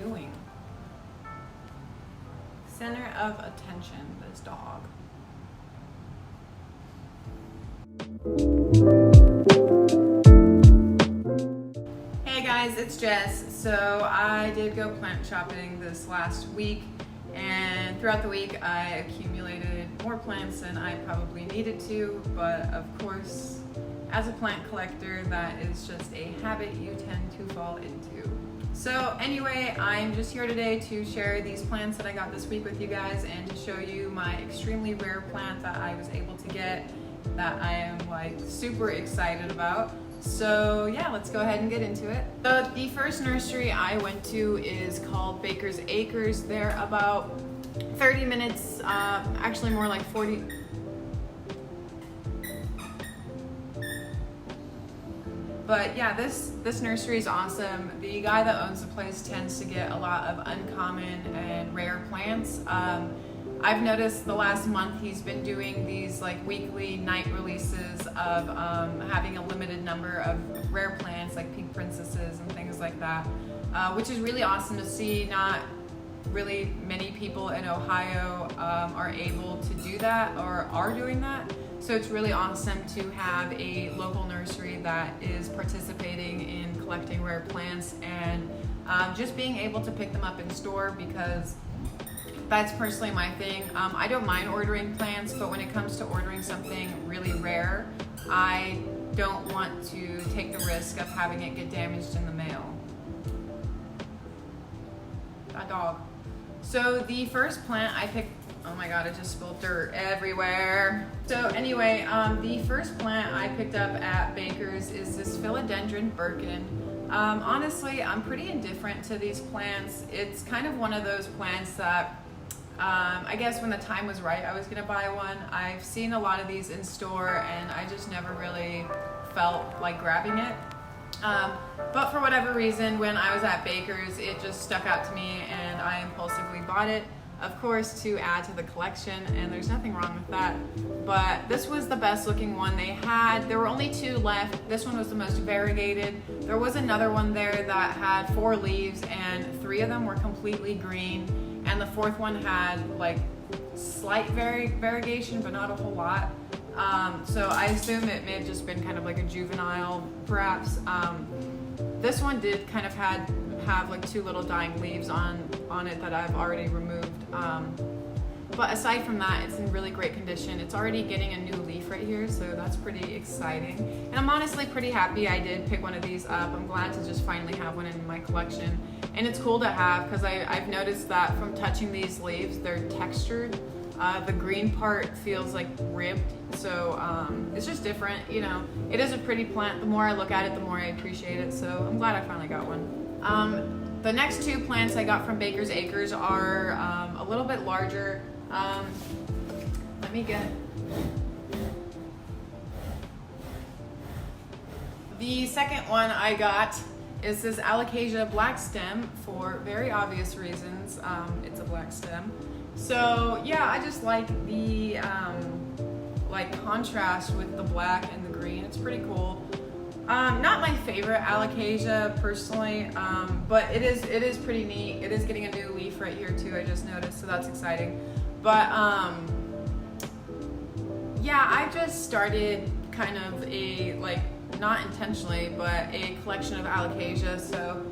doing? Center of attention, this dog. Hey guys, it's Jess. So I did go plant shopping this last week, and throughout the week I accumulated more plants than I probably needed to, but of course, as a plant collector, that is just a habit you tend to fall into. So anyway, I'm just here today to share these plants that I got this week with you guys and to show you my extremely rare plant that I was able to get that I am like super excited about. So yeah, let's go ahead and get into it. So the first nursery I went to is called Baker's Acres. They're about 30 minutes, actually more like 40. But yeah, this nursery is awesome. The guy that owns the place tends to get a lot of uncommon and rare plants. I've noticed the last month he's been doing these like weekly night releases of having a limited number of rare plants like pink princesses and things like that, which is really awesome to see. Not really many people in Ohio are able to do that or are doing that. So it's really awesome to have a local nursery that is participating in collecting rare plants and just being able to pick them up in store, because that's personally my thing. I don't mind ordering plants, but when it comes to ordering something really rare, I don't want to take the risk of having it get damaged in the mail. That dog. So the first plant I picked, oh my god, I just spilled dirt everywhere. So anyway, the first plant I picked up at Baker's is this philodendron Birkin. Honestly, I'm pretty indifferent to these plants. It's kind of one of those plants that I guess when the time was right, I was gonna buy one. I've seen a lot of these in store and I just never really felt like grabbing it. But for whatever reason, when I was at Baker's, it just stuck out to me and I impulsively bought it. Of course, to add to the collection, and there's nothing wrong with that. But this was the best looking one they had. There were only 2 left. This one was the most variegated. There was another one there that had 4 leaves and 3 of them were completely green. And the 4th one had like slight variegation, but not a whole lot. So I assume it may have just been kind of like a juvenile, perhaps. This one did kind of have like 2 little dying leaves on it that I've already removed. But aside from that, it's in really great condition. It's already getting a new leaf right here, so that's pretty exciting. And I'm honestly pretty happy I did pick one of these up. I'm glad to just finally have one in my collection. And it's cool to have because I've noticed that from touching these leaves, they're textured. The green part feels like ribbed, so it's just different, you know. It is a pretty plant. The more I look at it, the more I appreciate it, so I'm glad I finally got one. The next 2 plants I got from Baker's Acres are a little bit larger. Let me get... The second one I got is this Alocasia black stem for very obvious reasons. It's a black stem. So yeah, I just like the like contrast with the black and the green. It's pretty cool. Not my favorite Alocasia personally, but it is pretty neat. It is getting a new leaf right here too, I just noticed, so that's exciting. But yeah, I just started kind of a, like, not intentionally, but a collection of Alocasia. So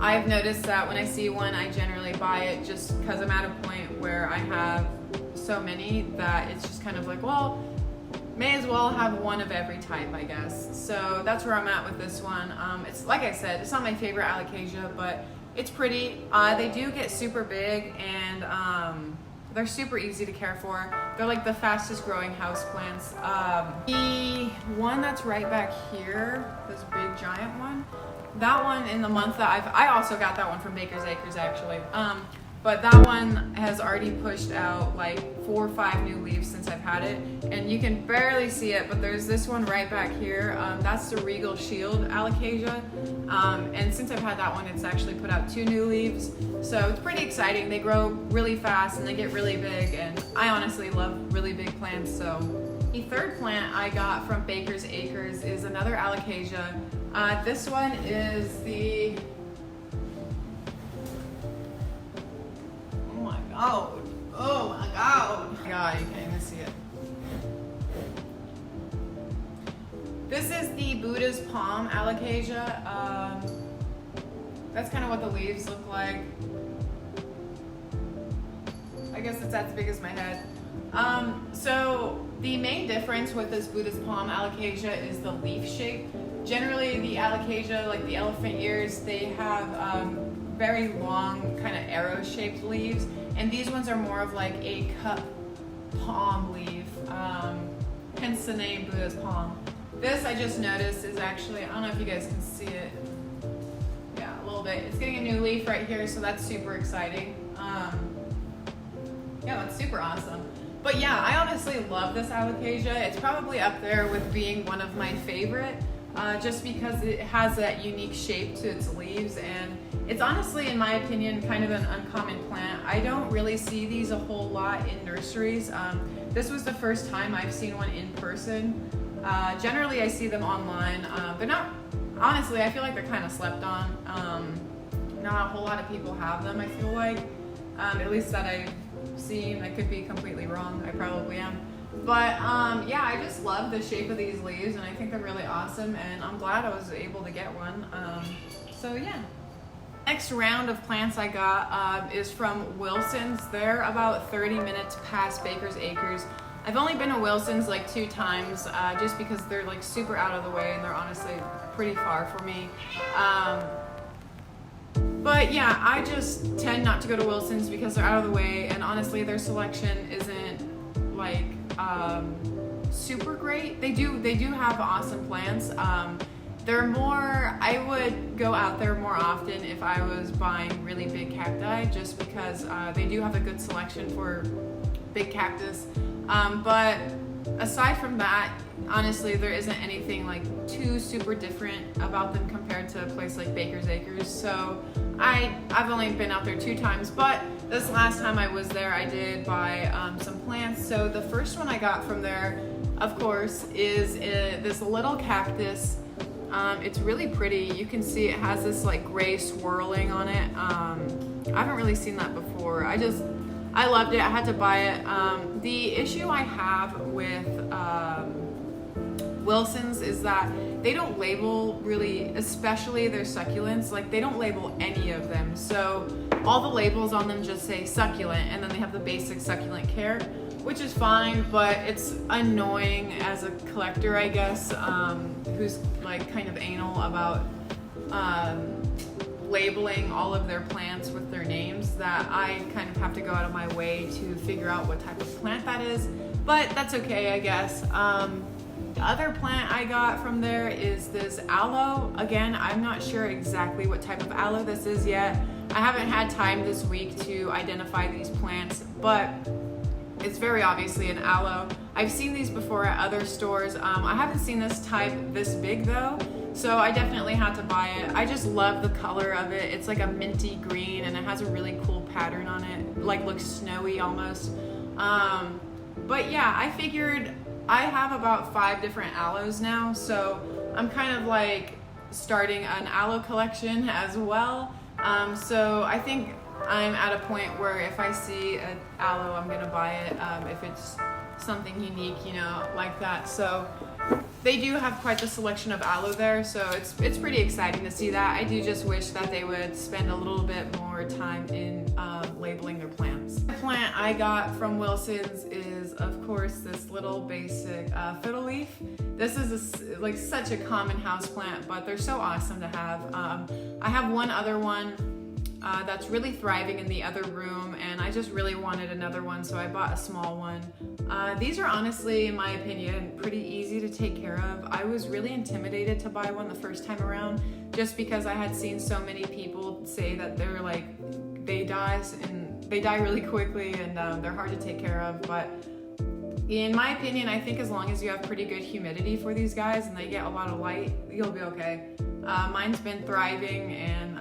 I've noticed that when I see one, I generally buy it just because I'm at a point where I have so many that it's just kind of like, well, may as well have one of every type, I guess. So that's where I'm at with this one. It's like I said, it's not my favorite Alocasia, but it's pretty. They do get super big and they're super easy to care for. They're like the fastest growing houseplants. The one that's right back here, this big giant one, that one in the month that I also got that one from Baker's Acres actually. But that one has already pushed out like 4 or 5 new leaves since I've had it. And you can barely see it, but there's this one right back here. That's the Regal Shield Alocasia. And since I've had that one, it's actually put out 2 new leaves. So it's pretty exciting. They grow really fast and they get really big. And I honestly love really big plants. So the third plant I got from Baker's Acres is another Alocasia. This one is the god. Oh my god. God, you can't even see it. This is the Buddha's Palm Alocasia. That's kind of what the leaves look like. I guess it's as big as my head. So the main difference with this Buddha's Palm Alocasia is the leaf shape. Generally, the Alocasia, like the elephant ears, they have very long, kind of arrow-shaped leaves, and these ones are more of like a cup palm leaf, hence the name Buddha's Palm. This, I just noticed, is actually, I don't know if you guys can see it. Yeah, a little bit. It's getting a new leaf right here, so that's super exciting. Yeah, that's super awesome. But yeah, I honestly love this Alocasia. It's probably up there with being one of my favorite, just because it has that unique shape to its leaves, and it's honestly, in my opinion, kind of an uncommon plant. I don't really see these a whole lot in nurseries. This was the first time I've seen one in person. Generally, I see them online, but not, honestly, I feel like they're kind of slept on. Not a whole lot of people have them, I feel like, at least that I've seen. I could be completely wrong, I probably am. But yeah, I just love the shape of these leaves, and I think they're really awesome, and I'm glad I was able to get one. So yeah. Next round of plants I got is from Wilson's. They're about 30 minutes past Baker's Acres. I've only been to Wilson's like 2 times, just because they're like super out of the way, and they're honestly pretty far for me. But yeah, I just tend not to go to Wilson's because they're out of the way, and honestly their selection isn't like super great. They do have awesome plants. They're more, I would go out there more often if I was buying really big cacti, just because they do have a good selection for big cactus. But aside from that, honestly, there isn't anything like too super different about them compared to a place like Baker's Acres. So I've only been out there 2 times, but this last time I was there, I did buy some plants. So the first one I got from there, of course, is this little cactus. It's really pretty. You can see it has this like gray swirling on it. I haven't really seen that before. I loved it. I had to buy it. The issue I have with Wilson's is that they don't label really, especially their succulents, like they don't label any of them. So all the labels on them just say succulent, and then they have the basic succulent care, which is fine, but it's annoying as a collector, I guess, who's like kind of anal about labeling all of their plants with their names, that I kind of have to go out of my way to figure out what type of plant that is, but that's okay, I guess. The other plant I got from there is this aloe. Again, I'm not sure exactly what type of aloe this is yet. I haven't had time this week to identify these plants, but it's very obviously an aloe. I've seen these before at other stores. I haven't seen this type this big though, so I definitely had to buy it. I just love the color of it. It's like a minty green, and it has a really cool pattern on it, like looks snowy almost. But yeah, I figured I have about 5 different aloes now, so I'm kind of like starting an aloe collection as well. So I think I'm at a point where if I see an aloe, I'm gonna buy it, if it's something unique, you know, like that. So they do have quite the selection of aloe there, so it's pretty exciting to see that. I do just wish that they would spend a little bit more time in labeling their plants. The plant I got from Wilson's is, of course, this little basic fiddle leaf. This is like such a common house plant, but they're so awesome to have. I have one other one that's really thriving in the other room, and I just really wanted another one, so I bought a small one. These are honestly, in my opinion, pretty easy to take care of. I was really intimidated to buy one the first time around, just because I had seen so many people say that they're like, they die really quickly, and they're hard to take care of. But in my opinion, I think as long as you have pretty good humidity for these guys and they get a lot of light, you'll be okay. Mine's been thriving, and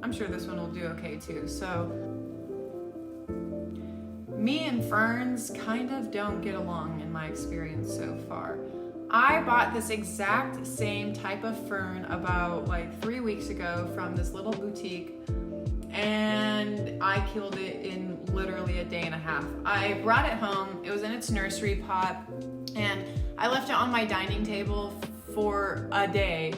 I'm sure this one will do okay too. So me and ferns kind of don't get along in my experience so far. I bought this exact same type of fern about like 3 weeks ago from this little boutique, and I killed it in literally a day and a half. I brought it home, it was in its nursery pot, and I left it on my dining table for a day.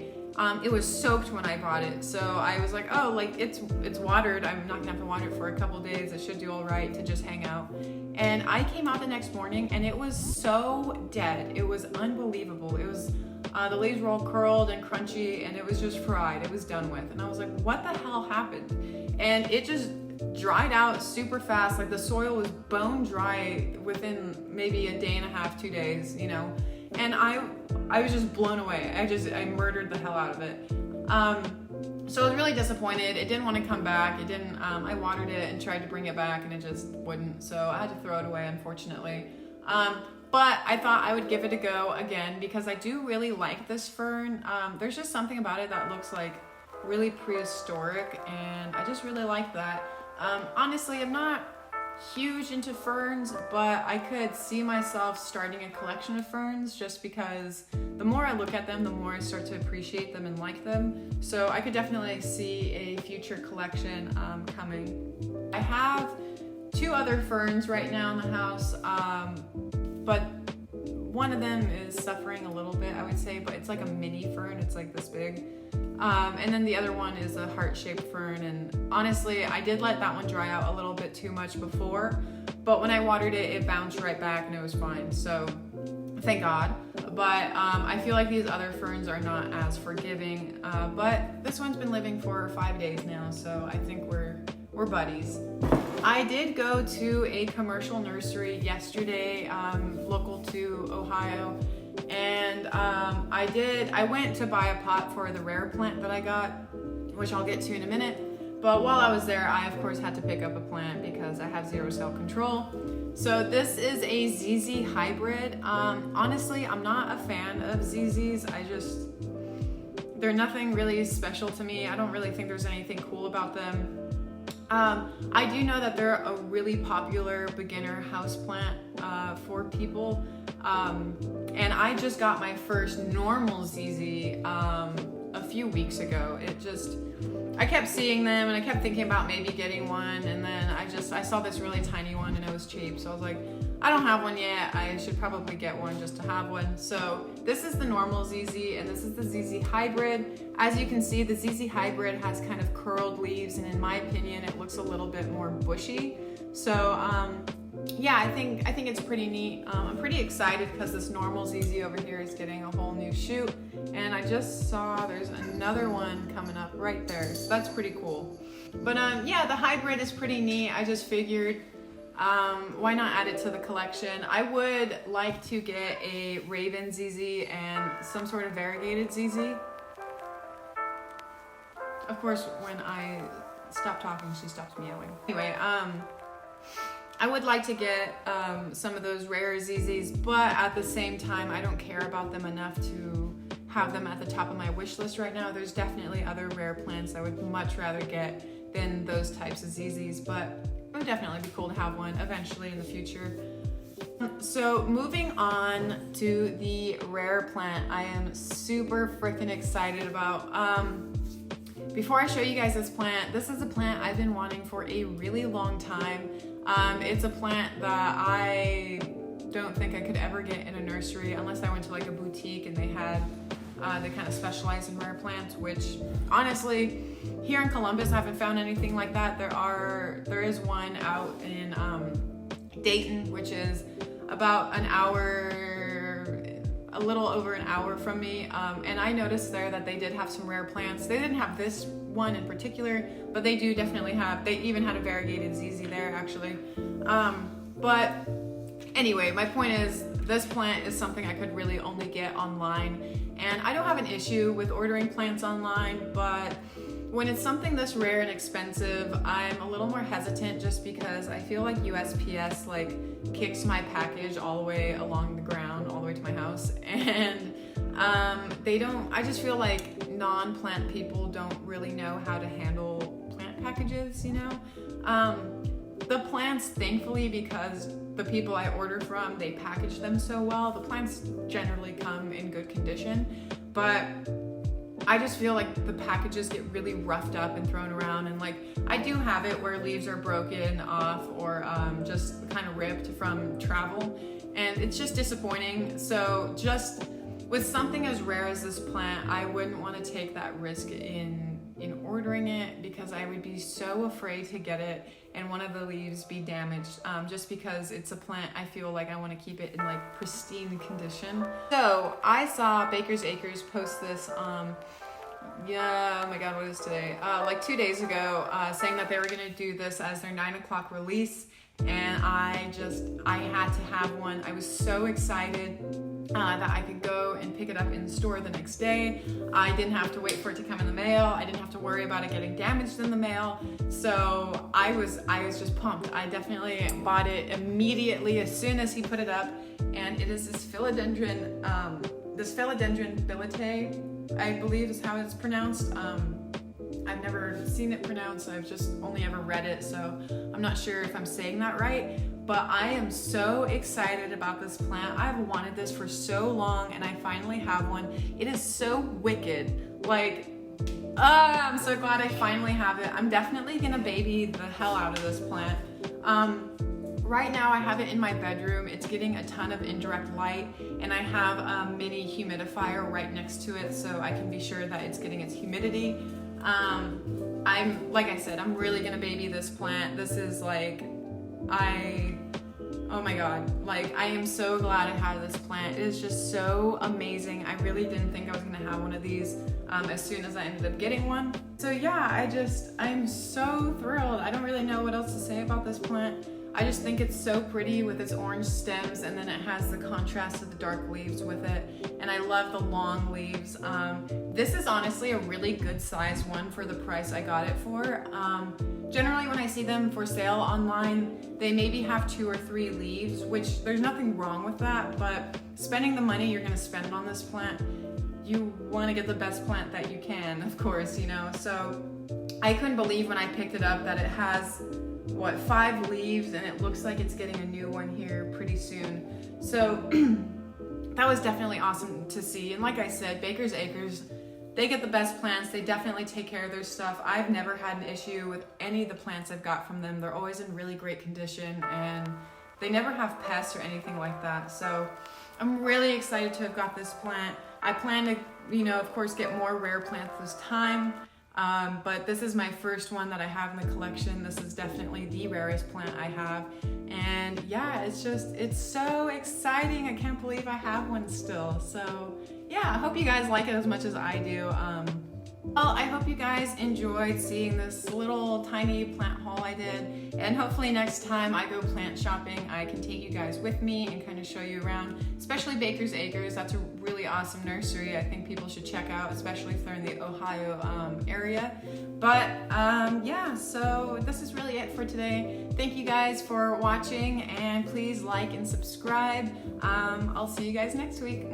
It was soaked when I bought it, so I was like, oh, like it's watered. I'm not gonna have to water it for a couple days. It should do all right to just hang out. And I came out the next morning and it was so dead. It was unbelievable. It was, the leaves were all curled and crunchy and it was just fried. It was done with. And I was like, what the hell happened? And it just dried out super fast. Like the soil was bone dry within maybe a day and a half, 2 days, you know? And I was just blown away. I murdered the hell out of it. So I was really disappointed. It didn't want to come back. It didn't, I watered it and tried to bring it back and it just wouldn't. So I had to throw it away, unfortunately. But I thought I would give it a go again because I do really like this fern. There's just something about it that looks like really prehistoric and I just really like that. Honestly, I'm not huge into ferns, but I could see myself starting a collection of ferns just because the more I look at them, the more I start to appreciate them and like them. So I could definitely see a future collection coming. I have 2 other ferns right now in the house, but one of them is suffering a little bit, I would say, but it's like a mini fern. It's like this big. And then the other one is a heart-shaped fern, and honestly, I did let that one dry out a little bit too much before, but when I watered it, it bounced right back and it was fine, so thank God. But I feel like these other ferns are not as forgiving, but this one's been living for 5 days now, so I think we're buddies. I did go to a commercial nursery yesterday, local to Ohio, and I went to buy a pot for the rare plant that I got, which I'll get to in a minute. But while I was there, I of course had to pick up a plant because I have 0 cell control. So this is a ZZ hybrid. Honestly, I'm not a fan of ZZs. They're nothing really special to me. I don't really think there's anything cool about them. I do know that they're a really popular beginner houseplant for people. And I just got my first normal ZZ a few weeks ago. I kept seeing them and I kept thinking about maybe getting one, and then I saw this really tiny one and it was cheap, so I was like, I don't have one yet, I should probably get one just to have one. So this is the normal ZZ and this is the ZZ hybrid. As you can see, the ZZ hybrid has kind of curled leaves, and in my opinion it looks a little bit more bushy. So yeah, I think it's pretty neat. I'm pretty excited because this normal ZZ over here is getting a whole new shoot, and I just saw there's another one coming up right there, so that's pretty cool. But yeah, the hybrid is pretty neat. I just figured why not add it to the collection. I would like to get a Raven ZZ and some sort of variegated ZZ. Of course, when I stop talking, she stops meowing. Anyway, I would like to get some of those rare ZZs, but at the same time, I don't care about them enough to have them at the top of my wish list right now. There's definitely other rare plants I would much rather get than those types of ZZs, but it would definitely be cool to have one eventually in the future. So moving on to the rare plant I am super freaking excited about. Before I show you guys this is a plant I've been wanting for a really long time. It's a plant that I don't think I could ever get in a nursery unless I went to like a boutique and they kind of specialize in rare plants, which honestly, here in Columbus, I haven't found anything like that. There is one out in Dayton, which is about an hour, a little over an hour from me. And I noticed there that they did have some rare plants. They didn't have this one in particular, but they do definitely have, they even had a variegated ZZ there actually. But anyway, my point is this plant is something I could really only get online, and I don't have an issue with ordering plants online, but when it's something this rare and expensive, I'm a little more hesitant just because I feel like USPS like kicks my package all the way along the ground, all the way to my house, and I just feel like non-plant people don't really know how to handle plant packages, you know? The plants, thankfully, because the people I order from, they package them so well, the plants generally come in good condition, but I just feel like the packages get really roughed up and thrown around, and like I do have it where leaves are broken off or just kind of ripped from travel, and it's just disappointing. So just with something as rare as this plant, I wouldn't want to take that risk in ordering it, because I would be so afraid to get it and one of the leaves be damaged, just because it's a plant I feel like I want to keep it in like pristine condition. So I saw Baker's Acres post this yeah, oh my god, what is today? Like 2 days ago, saying that they were gonna do this as their 9 o'clock release, and I had to have one. I was so excited that I could go and pick it up in the store the next day. I didn't have to wait for it to come in the mail. I didn't have to worry about it getting damaged in the mail. So I was just pumped. I definitely bought it immediately as soon as he put it up, and it is this philodendron billet, I believe is how it's pronounced. I've never seen it pronounced, I've just only ever read it, so I'm not sure if I'm saying that right, but I am so excited about this plant. I've wanted this for so long, and I finally have one. It is so wicked. Like, I'm so glad I finally have it. I'm definitely gonna baby the hell out of this plant. Right now I have it in my bedroom. It's getting a ton of indirect light, and I have a mini humidifier right next to it so I can be sure that it's getting its humidity. Like I said, I'm really gonna baby this plant. This is like, oh my god, like I am so glad I have this plant. It is just so amazing. I really didn't think I was gonna have one of these as soon as I ended up getting one. So yeah, I'm so thrilled. I don't really know what else to say about this plant. I just think it's so pretty with its orange stems, and then it has the contrast of the dark leaves with it, and I love the long leaves. This is honestly a really good size one for the price I got it for. Generally when I see them for sale online, they maybe have 2 or 3 leaves, which there's nothing wrong with that, but spending the money you're gonna spend on this plant, you wanna get the best plant that you can, of course, you know. So I couldn't believe when I picked it up that it has 5 leaves, and it looks like it's getting a new one here pretty soon. So that was definitely awesome to see. And like I said, Baker's Acres, they get the best plants. They definitely take care of their stuff. I've never had an issue with any of the plants I've got from them. They're always in really great condition, and they never have pests or anything like that. So I'm really excited to have got this plant. I plan to, you know, of course, get more rare plants this time. But this is my first one that I have in the collection. This is definitely the rarest plant I have. And yeah, it's so exciting. I can't believe I have one still. So yeah, I hope you guys like it as much as I do. Well, I hope you guys enjoyed seeing this little tiny plant haul I did, and hopefully next time I go plant shopping, I can take you guys with me and kind of show you around, especially Baker's Acres. That's a really awesome nursery I think people should check out, especially if they're in the Ohio area. But yeah, so this is really it for today. Thank you guys for watching, and please like and subscribe. I'll see you guys next week.